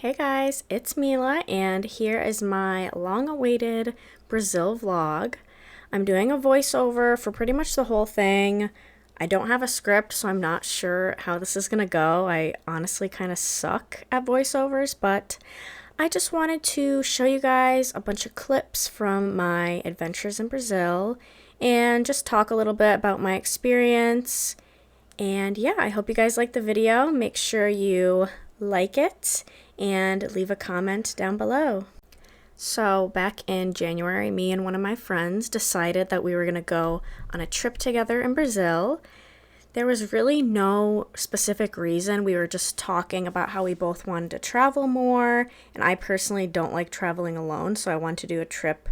Hey guys, it's Mila, and here is my long-awaited Brazil vlog. I'm doing a voiceover for pretty much the whole thing. I don't have a script, so I'm not sure how this is gonna go. I honestly kind of suck at voiceovers, but I just wanted to show you guys a bunch of clips from my adventures in Brazil and just talk a little bit about my experience. And yeah, I hope you guys like the video. Make sure you like it and leave a comment down below. So back in January, me and one of my friends decided that we were going to go on a trip together in Brazil. There was really no specific reason. We were just talking about how we both wanted to travel more, and I personally don't like traveling alone, so I wanted to do a trip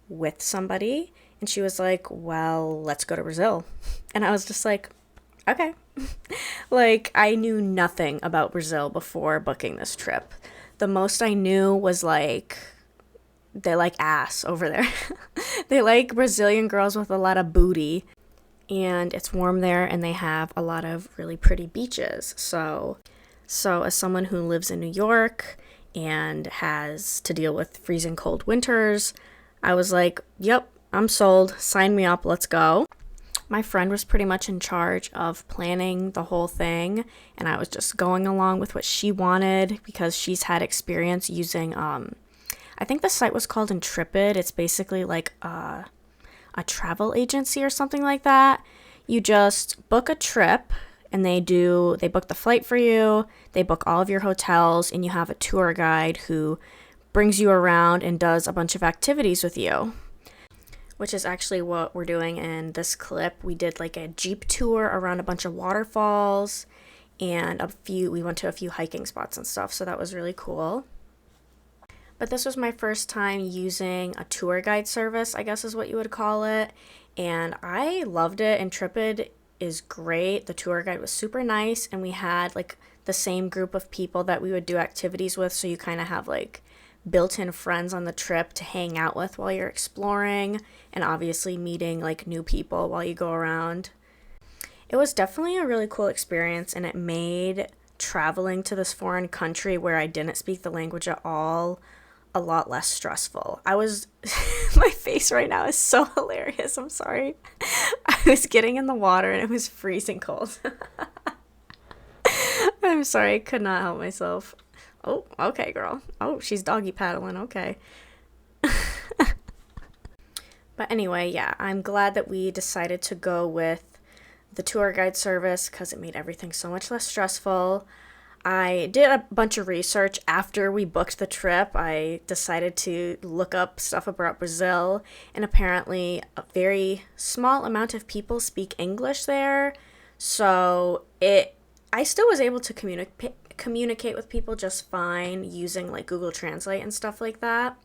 with somebody. And she was like, well, let's go to Brazil. And I was just like, okay. Like, I knew nothing about Brazil before booking this trip. The most I knew was like, they like ass over there. They like Brazilian girls with a lot of booty. And it's warm there, and they have a lot of really pretty beaches. So as someone who lives in New York and has to deal with freezing cold winters, I was like, yep, I'm sold. Sign me up. Let's go. My friend was pretty much in charge of planning the whole thing, and I was just going along with what she wanted because she's had experience using, I think the site was called Intrepid. It's basically like a travel agency or something like that. You just book a trip, and they book the flight for you, they book all of your hotels, and you have a tour guide who brings you around and does a bunch of activities with you, which is actually what we're doing in this clip. We did like a Jeep tour around a bunch of waterfalls, and we went to a few hiking spots and stuff, so that was really cool. But this was my first time using a tour guide service, I guess is what you would call it, and I loved it. Intrepid is great. The tour guide was super nice, and we had like the same group of people that we would do activities with, so you kind of have like built-in friends on the trip to hang out with while you're exploring, and obviously meeting like new people while you go around. It was definitely a really cool experience, and it made traveling to this foreign country where I didn't speak the language at all a lot less stressful. My face right now is so hilarious. I'm sorry. I was getting in the water and it was freezing cold. I'm sorry, I could not help myself. Oh, okay, girl. Oh, she's doggy paddling. Okay. But anyway, yeah, I'm glad that we decided to go with the tour guide service because it made everything so much less stressful. I did a bunch of research after we booked the trip. I decided to look up stuff about Brazil, and apparently a very small amount of people speak English there. So I still was able to communicate with people just fine using like Google Translate and stuff like that.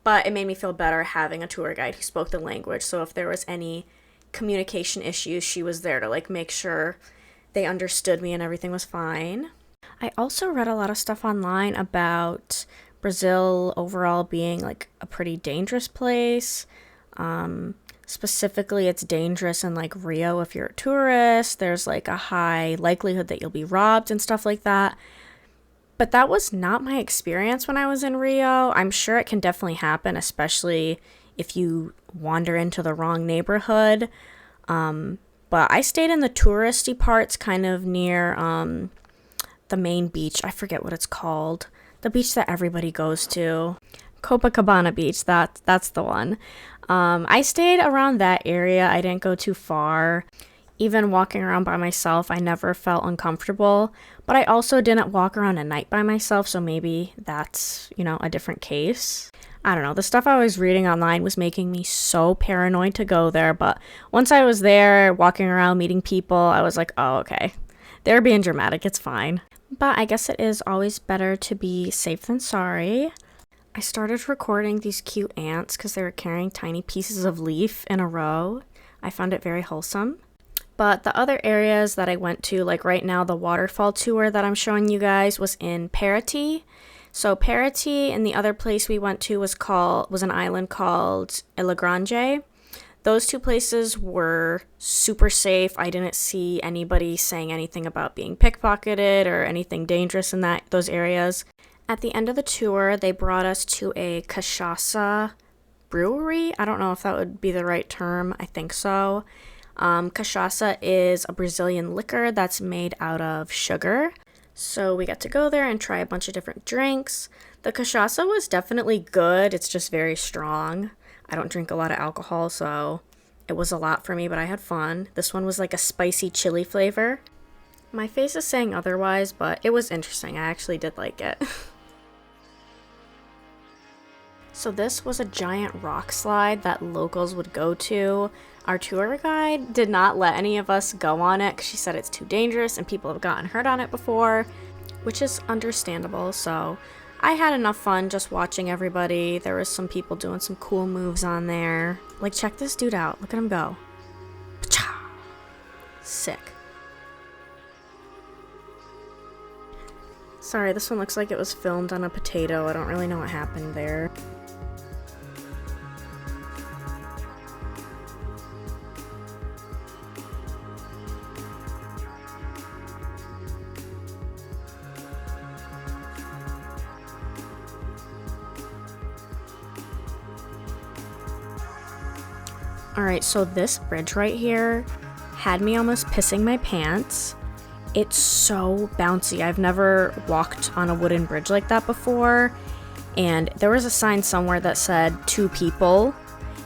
But it made me feel better having a tour guide who spoke the language. So if there was any communication issues, she was there to like make sure they understood me and everything was fine. I also read a lot of stuff online about Brazil overall being like a pretty dangerous place. Specifically, it's dangerous in like Rio if you're a tourist. There's like a high likelihood that you'll be robbed and stuff like that. But that was not my experience when I was in Rio. I'm sure it can definitely happen, especially if you wander into the wrong neighborhood. But I stayed in the touristy parts kind of near the main beach. I forget what it's called. The beach that everybody goes to. Copacabana Beach, that's the one. I stayed around that area. I didn't go too far. Even walking around by myself, I never felt uncomfortable. But I also didn't walk around at night by myself, so maybe that's, a different case. I don't know. The stuff I was reading online was making me so paranoid to go there. But once I was there, walking around, meeting people, I was like, oh, okay. They're being dramatic. It's fine. But I guess it is always better to be safe than sorry. I started recording these cute ants because they were carrying tiny pieces of leaf in a row. I found it very wholesome. But the other areas that I went to, like right now, the waterfall tour that I'm showing you guys was in Paraty. So Paraty, and the other place we went to was an island called Ilhe Grande. Those two places were super safe. I didn't see anybody saying anything about being pickpocketed or anything dangerous in those areas. At the end of the tour, they brought us to a cachaça brewery. I don't know if that would be the right term. I think so. Cachaça is a Brazilian liquor that's made out of sugar. So we got to go there and try a bunch of different drinks. The cachaça was definitely good. It's just very strong. I don't drink a lot of alcohol, so it was a lot for me, but I had fun. This one was like a spicy chili flavor. My face is saying otherwise, but it was interesting. I actually did like it. So this was a giant rock slide that locals would go to. Our tour guide did not let any of us go on it because she said it's too dangerous and people have gotten hurt on it before, which is understandable. So I had enough fun just watching everybody. There was some people doing some cool moves on there. Like, check this dude out. Look at him go. Sick. Sorry, this one looks like it was filmed on a potato. I don't really know what happened there. Alright, so this bridge right here had me almost pissing my pants. It's so bouncy. I've never walked on a wooden bridge like that before. And there was a sign somewhere that said 2 people.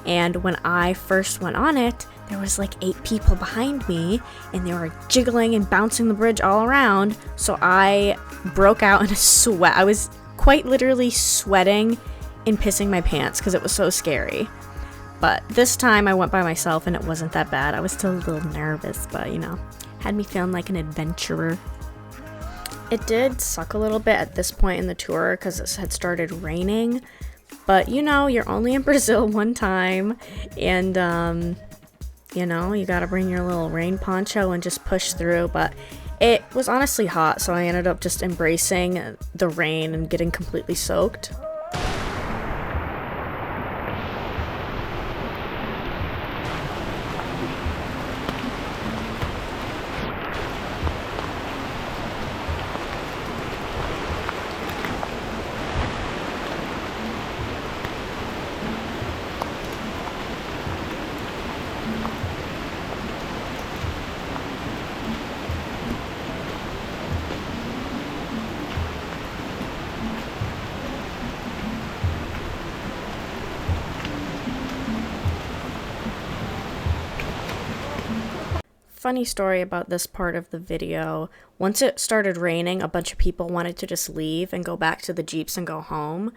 And when I first went on it, there was like 8 people behind me. And they were jiggling and bouncing the bridge all around. So I broke out in a sweat. I was quite literally sweating and pissing my pants because it was so scary. But this time I went by myself and it wasn't that bad. I was still a little nervous, but you know, had me feeling like an adventurer. It did suck a little bit at this point in the tour because it had started raining. But you know, you're only in Brazil one time and you know, you gotta bring your little rain poncho and just push through. But it was honestly hot, so I ended up just embracing the rain and getting completely soaked. Funny story about this part of the video. Once it started raining, a bunch of people wanted to just leave and go back to the Jeeps and go home.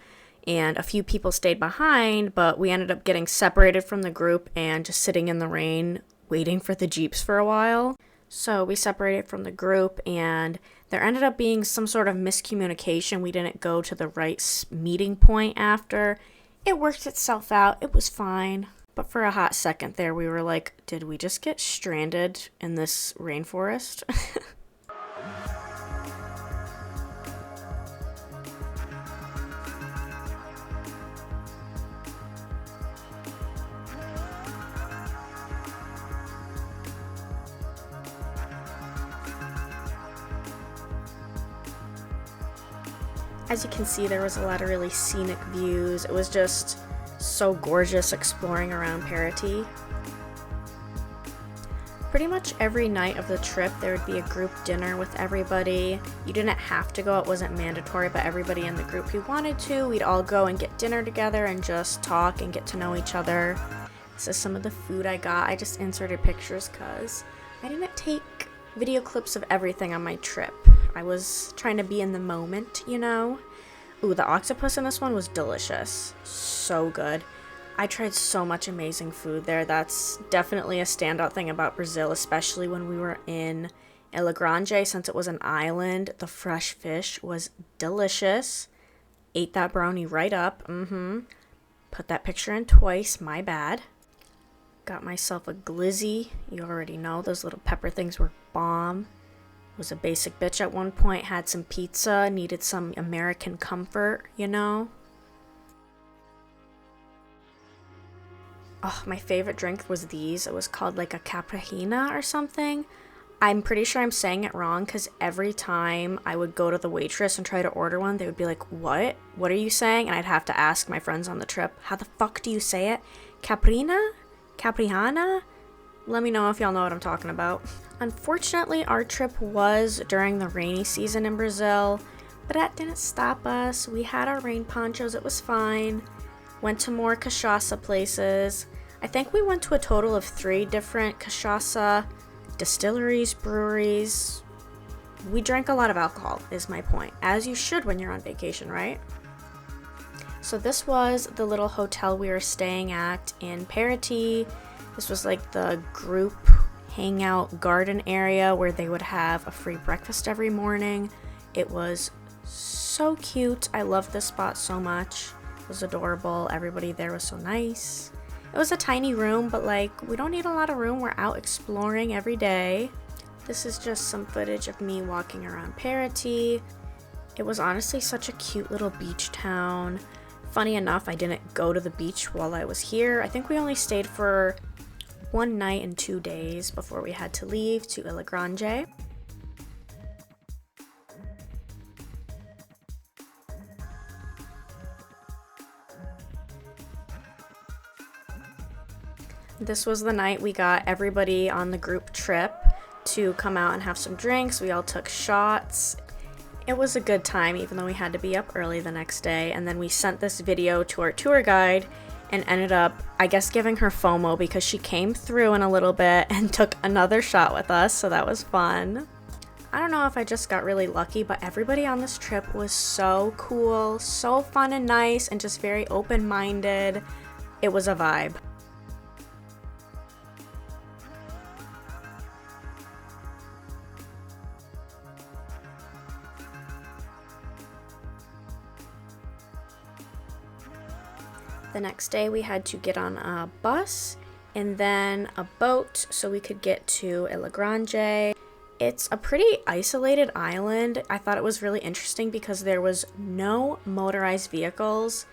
And a few people stayed behind, but we ended up getting separated from the group and just sitting in the rain waiting for the Jeeps for a while. So we separated from the group and there ended up being some sort of miscommunication. We didn't go to the right meeting point after. It worked itself out. It was fine. But for a hot second there, we were like, did we just get stranded in this rainforest? As you can see, there was a lot of really scenic views. It was just so gorgeous exploring around Paraty. Pretty much every night of the trip there would be a group dinner with everybody. You didn't have to go, it wasn't mandatory, but everybody in the group who wanted to, we'd all go and get dinner together and just talk and get to know each other. This is some of the food I got. I just inserted pictures because I didn't take video clips of everything on my trip. I was trying to be in the moment, you know? Ooh, the octopus in this one was delicious. So good. I tried so much amazing food there. That's definitely a standout thing about Brazil, especially when we were in Ilhe Grande, since it was an island. The fresh fish was delicious. Ate that brownie right up. Put that picture in twice. My bad. Got myself a glizzy. You already know those little pepper things were bomb. Was a basic bitch at one point, had some pizza, needed some American comfort, you know? Oh, my favorite drink was these. It was called like a caipirinha or something. I'm pretty sure I'm saying it wrong because every time I would go to the waitress and try to order one, they would be like, what? What are you saying? And I'd have to ask my friends on the trip, how the fuck do you say it? Caprina? Capriana? Let me know if y'all know what I'm talking about. Unfortunately, our trip was during the rainy season in Brazil, but that didn't stop us. We had our rain ponchos, it was fine. Went to more cachaça places. I think we went to a total of 3 different cachaça distilleries, breweries. We drank a lot of alcohol, is my point, as you should when you're on vacation, right? So this was the little hotel we were staying at in Paraty. This was like the group hangout garden area where they would have a free breakfast every morning. It was so cute. I loved this spot so much. It was adorable. Everybody there was so nice. It was a tiny room, but like, we don't need a lot of room. We're out exploring every day. This is just some footage of me walking around Paraty. It was honestly such a cute little beach town. Funny enough, I didn't go to the beach while I was here. I think we only stayed for 1 night and 2 days before we had to leave to Ilhe Grande. This was the night we got everybody on the group trip to come out and have some drinks. We all took shots. It was a good time, even though we had to be up early the next day. And then we sent this video to our tour guide and ended up, I guess, giving her FOMO because she came through in a little bit and took another shot with us. So that was fun. I don't know if I just got really lucky, but everybody on this trip was so cool, so fun and nice, and just very open-minded. It was a vibe. The next day we had to get on a bus and then a boat so we could get to Ilhe Grande. It's a pretty isolated island. I thought it was really interesting because there was no motorized vehicles.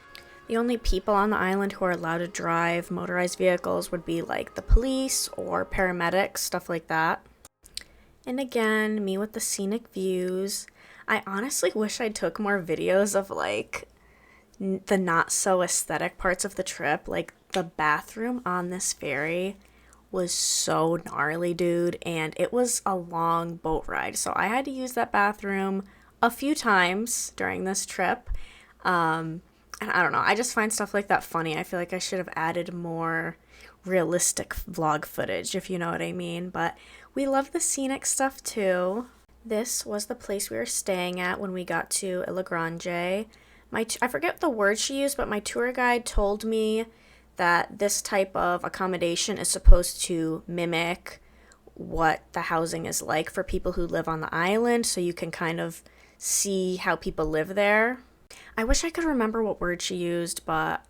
The only people on the island who are allowed to drive motorized vehicles would be like the police or paramedics, stuff like that. And again, me with the scenic views. I honestly wish I took more videos of like the not so aesthetic parts of the trip. Like the bathroom on this ferry was so gnarly, dude, and it was a long boat ride, so I had to use that bathroom a few times during this trip. And I don't know, I just find stuff like that funny. I feel like I should have added more realistic vlog footage, if you know what I mean, but we love the scenic stuff too. This was the place we were staying at when we got to Ilhe Grande. I forget the word she used, but my tour guide told me that this type of accommodation is supposed to mimic what the housing is like for people who live on the island, so you can kind of see how people live there. I wish I could remember what word she used, but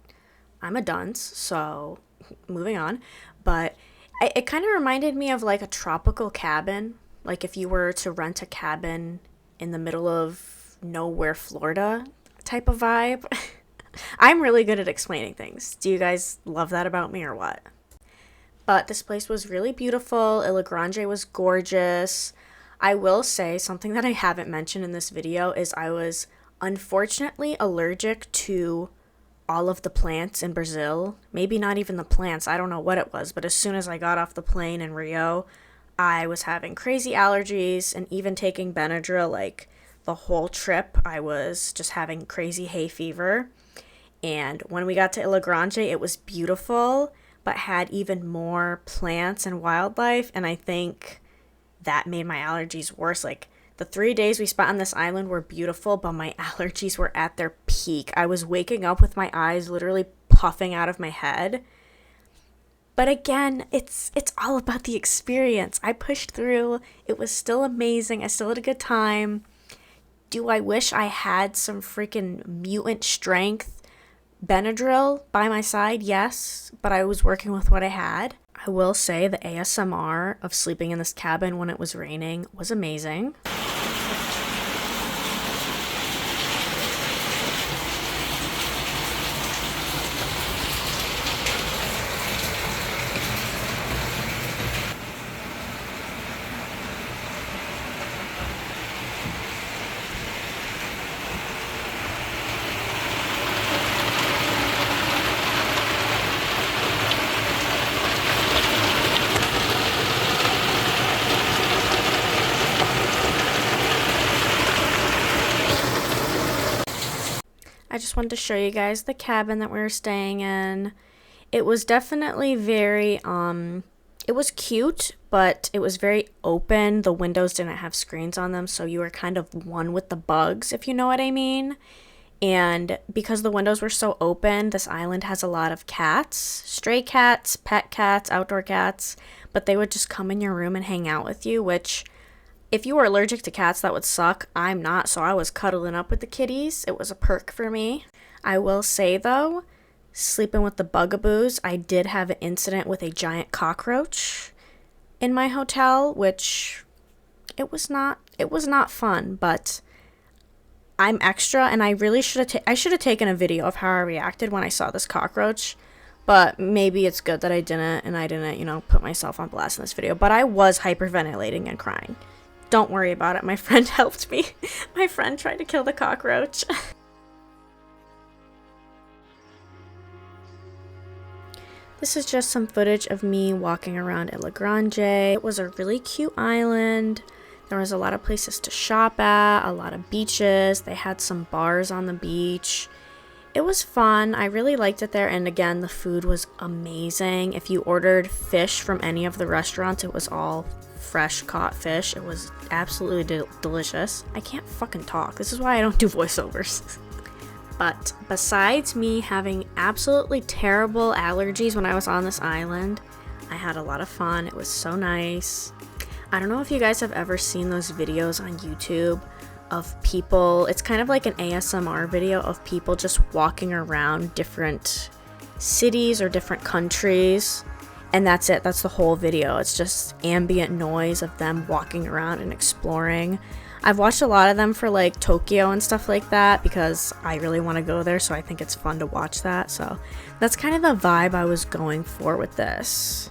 I'm a dunce, so moving on. But it kind of reminded me of like a tropical cabin, like if you were to rent a cabin in the middle of nowhere, Florida type of vibe. I'm really good at explaining things. Do you guys love that about me or what? But this place was really beautiful. Ilhe Grande was gorgeous. I will say something that I haven't mentioned in this video is I was unfortunately allergic to all of the plants in Brazil. Maybe not even the plants. I don't know what it was. But as soon as I got off the plane in Rio, I was having crazy allergies, and even taking Benadryl, like the whole trip, I was just having crazy hay fever. And when we got to Ilhe Grande, it was beautiful, but had even more plants and wildlife. And I think that made my allergies worse. Like the 3 days we spent on this island were beautiful, but my allergies were at their peak. I was waking up with my eyes literally puffing out of my head. But again, it's all about the experience. I pushed through. It was still amazing. I still had a good time. Do I wish I had some freaking mutant strength Benadryl by my side? Yes, but I was working with what I had. I will say the ASMR of sleeping in this cabin when it was raining was amazing. I just wanted to show you guys the cabin that we were staying in. It was definitely very, it was cute, but it was very open. The windows didn't have screens on them, so you were kind of one with the bugs, if you know what I mean. And because the windows were so open, this island has a lot of cats, stray cats, pet cats, outdoor cats, but they would just come in your room and hang out with you, which if you were allergic to cats, that would suck. I'm not, so I was cuddling up with the kitties. It was a perk for me. I will say though, sleeping with the bugaboos, I did have an incident with a giant cockroach in my hotel, which it was not fun, but I'm extra, and I really should have taken a video of how I reacted when I saw this cockroach, but maybe it's good that I didn't, and I didn't, put myself on blast in this video, but I was hyperventilating and crying. Don't worry about it. My friend helped me. My friend tried to kill the cockroach. This is just some footage of me walking around Ilhe Grande. It was a really cute island. There was a lot of places to shop at, a lot of beaches. They had some bars on the beach. It was fun. I really liked it there. And again, the food was amazing. If you ordered fish from any of the restaurants, it was all fresh caught fish. It was absolutely delicious. I can't fucking talk. This is why I don't do voiceovers. But besides me having absolutely terrible allergies when I was on this island, I had a lot of fun. It was so nice. I don't know if you guys have ever seen those videos on YouTube of people, it's kind of like an ASMR video of people just walking around different cities or different countries, and that's it. That's the whole video. It's just ambient noise of them walking around and exploring. I've watched a lot of them for like Tokyo and stuff like that because I really want to go there, so I think it's fun to watch that. So that's kind of the vibe I was going for with this.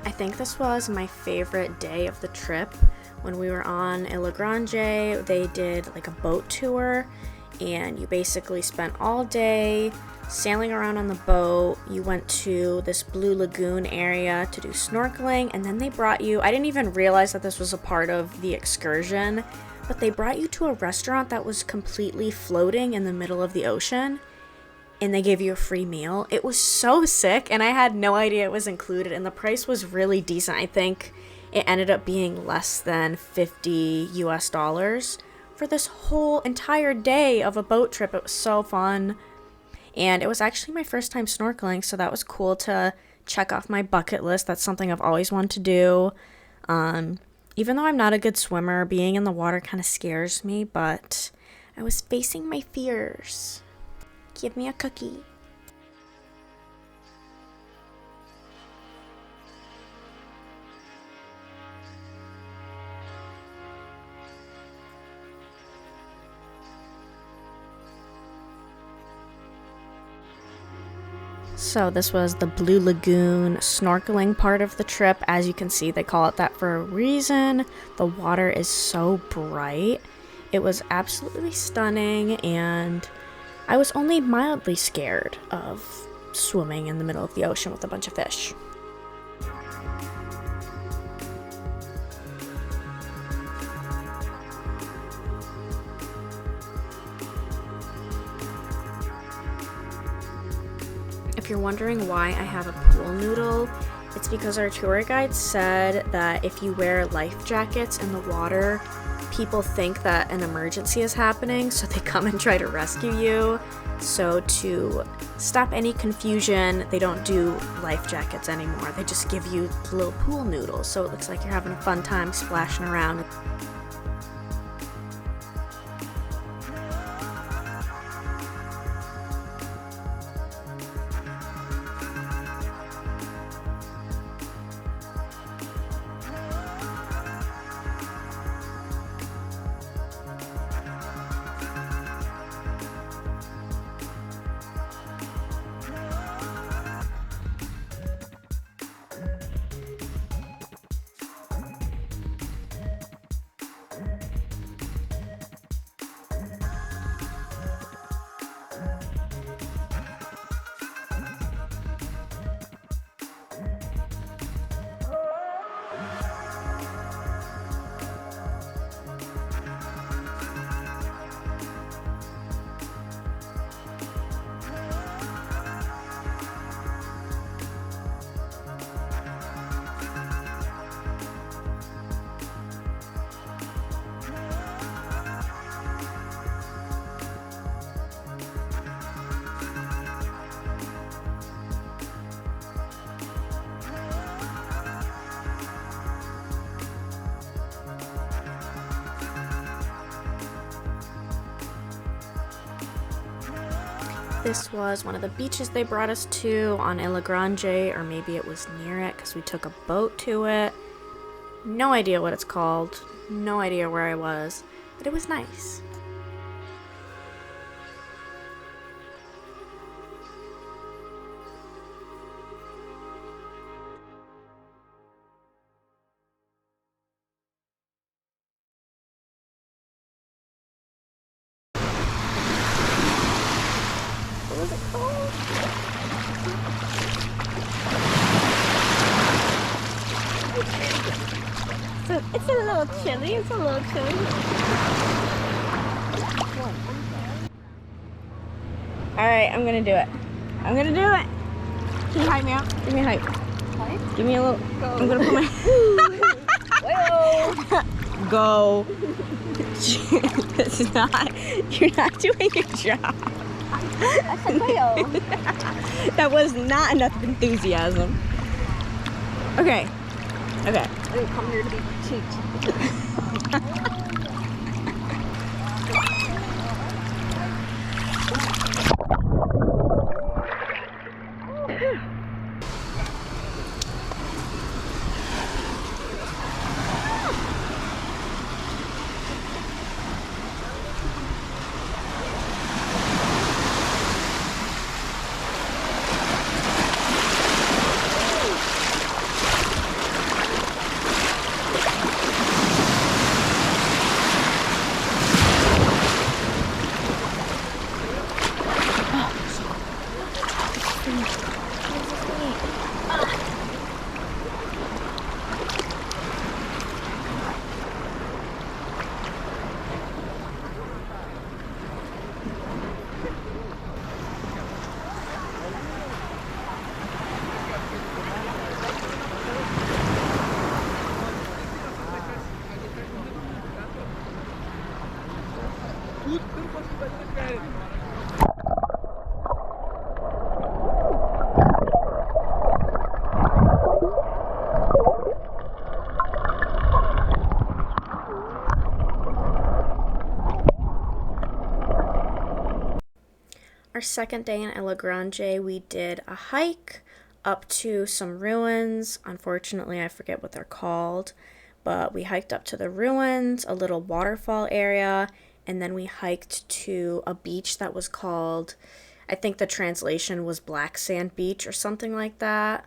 I think this was my favorite day of the trip. When we were on Ilhe Grande, they did like a boat tour, and you basically spent all day sailing around on the boat. You went to this blue lagoon area to do snorkeling, and then they brought you, I didn't even realize that this was a part of the excursion, but they brought you to a restaurant that was completely floating in the middle of the ocean, and they gave you a free meal. It was so sick, and I had no idea it was included, and the price was really decent. I think it ended up being less than $50 US for this whole entire day of a boat trip. It was so fun, and it was actually my first time snorkeling, so that was cool to check off my bucket list. That's something I've always wanted to do. Even though I'm not a good swimmer, being in the water kind of scares me, but I was facing my fears. Give me a cookie. So this was the Blue Lagoon snorkeling part of the trip. As you can see, they call it that for a reason. The water is so bright. It was absolutely stunning, and I was only mildly scared of swimming in the middle of the ocean with a bunch of fish. If you're wondering why I have a pool noodle, it's because our tour guide said that if you wear life jackets in the water, people think that an emergency is happening, so they come and try to rescue you. So to stop any confusion, they don't do life jackets anymore. They just give you little pool noodles, so it looks like you're having a fun time splashing around. This was one of the beaches they brought us to on Ilhe Grande, or maybe it was near it because we took a boat to it. No idea what it's called, no idea where I was, but it was nice. What was it called? It's a little chilly. It's a little chilly. Alright, I'm gonna do it. I'm gonna do it. Can you hype me up? Give me a hype. Hype? Give me a little. Go. I'm gonna put my. Go. This is not. You're not doing your job. I said go. That was not enough enthusiasm. Okay. Okay. I didn't come here to be critiqued. Our second day in Ilhe Grande, we did a hike up to some ruins. Unfortunately, I forget what they're called, but we hiked up to the ruins, a little waterfall area, and then we hiked to a beach that was called, I think the translation was Black Sand Beach or something like that.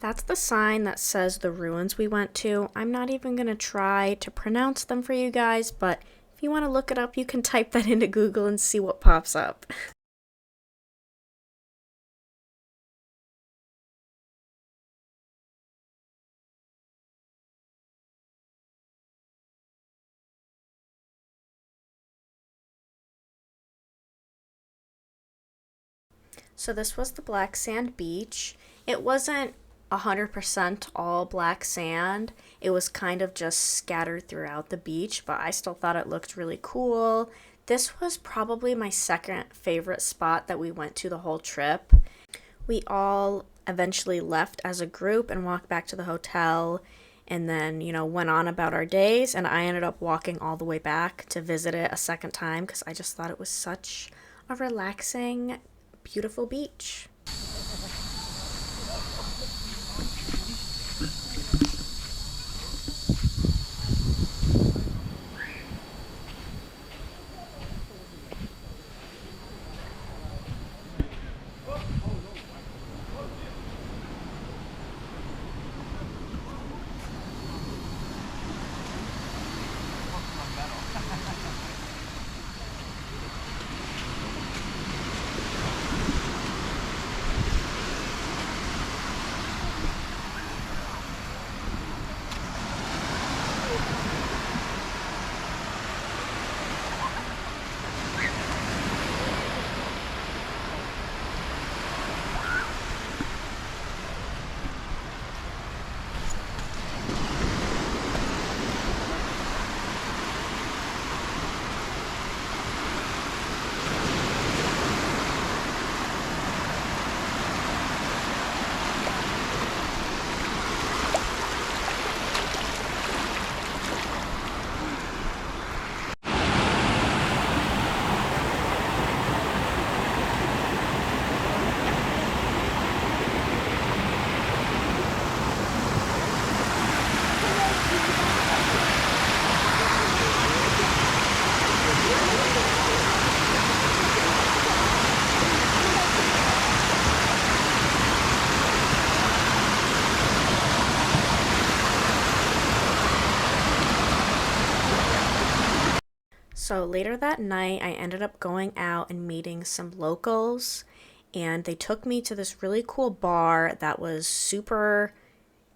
That's the sign that says the ruins we went to. I'm not even going to try to pronounce them for you guys, but if you want to look it up, you can type that into Google and see what pops up. So this was the black sand beach. It wasn't 100% all black sand. It was kind of just scattered throughout the beach, but I still thought it looked really cool. This was probably my second favorite spot that we went to the whole trip. We all eventually left as a group and walked back to the hotel and then, went on about our days, and I ended up walking all the way back to visit it a second time because I just thought it was such a relaxing, beautiful beach. So later that night, I ended up going out and meeting some locals, and they took me to this really cool bar that was super,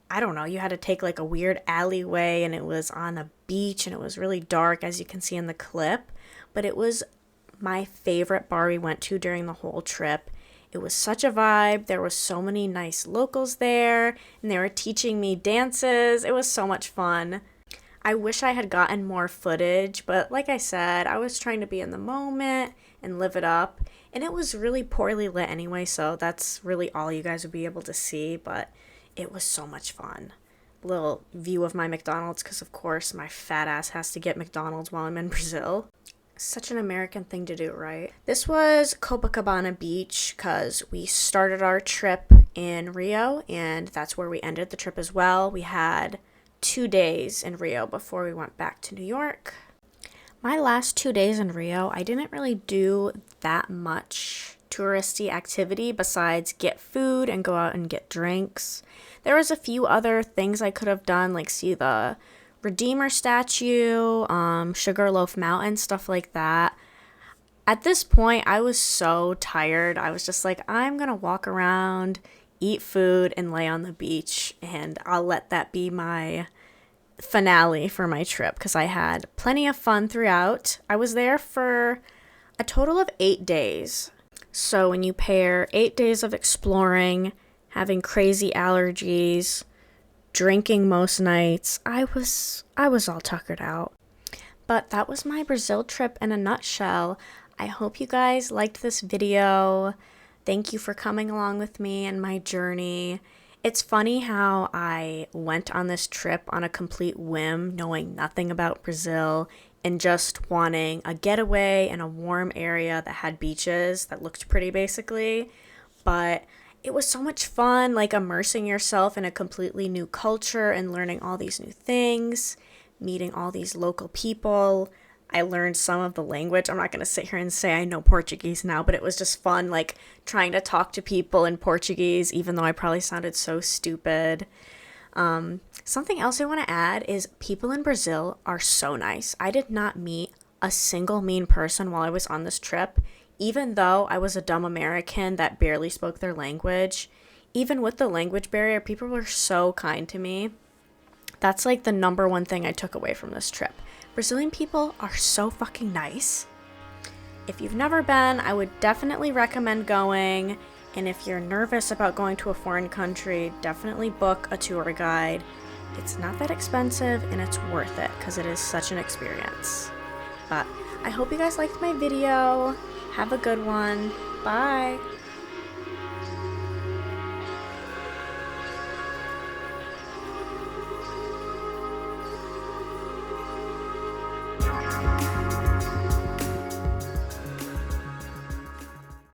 I don't know, you had to take like a weird alleyway, and it was on a beach, and it was really dark, as you can see in the clip. But it was my favorite bar we went to during the whole trip. It was such a vibe. There was so many nice locals there, and they were teaching me dances. It was so much fun. I wish I had gotten more footage, but like I said, I was trying to be in the moment and live it up. And it was really poorly lit anyway, so that's really all you guys would be able to see, but it was so much fun. Little view of my McDonald's, because of course my fat ass has to get McDonald's while I'm in Brazil. Such an American thing to do, right? This was Copacabana Beach because we started our trip in Rio, and that's where we ended the trip as well. We had 2 days in Rio before we went back to New York. My last 2 days in Rio, I didn't really do that much touristy activity besides get food and go out and get drinks. There was a few other things I could have done, like see the Redeemer statue, Sugarloaf Mountain, stuff like that. At this point, I was so tired. I was just like, I'm gonna walk around, eat food, and lay on the beach, and I'll let that be my finale for my trip because I had plenty of fun throughout. I was there for a total of 8 days. So when you pair 8 days of exploring, having crazy allergies, drinking most nights, I was all tuckered out. But that was my Brazil trip in a nutshell. I hope you guys liked this video. Thank you for coming along with me and my journey. It's funny how I went on this trip on a complete whim, knowing nothing about Brazil and just wanting a getaway in a warm area that had beaches that looked pretty basically. But it was so much fun, like immersing yourself in a completely new culture and learning all these new things, meeting all these local people. I learned some of the language. I'm not going to sit here and say I know Portuguese now, but it was just fun, like trying to talk to people in Portuguese, even though I probably sounded so stupid. Something else I want to add is people in Brazil are so nice. I did not meet a single mean person while I was on this trip. Even though I was a dumb American that barely spoke their language, even with the language barrier, people were so kind to me. That's like the number one thing I took away from this trip. Brazilian people are so fucking nice. If you've never been, I would definitely recommend going. And if you're nervous about going to a foreign country, definitely book a tour guide. It's not that expensive and it's worth it because it is such an experience. But I hope you guys liked my video. Have a good one. Bye.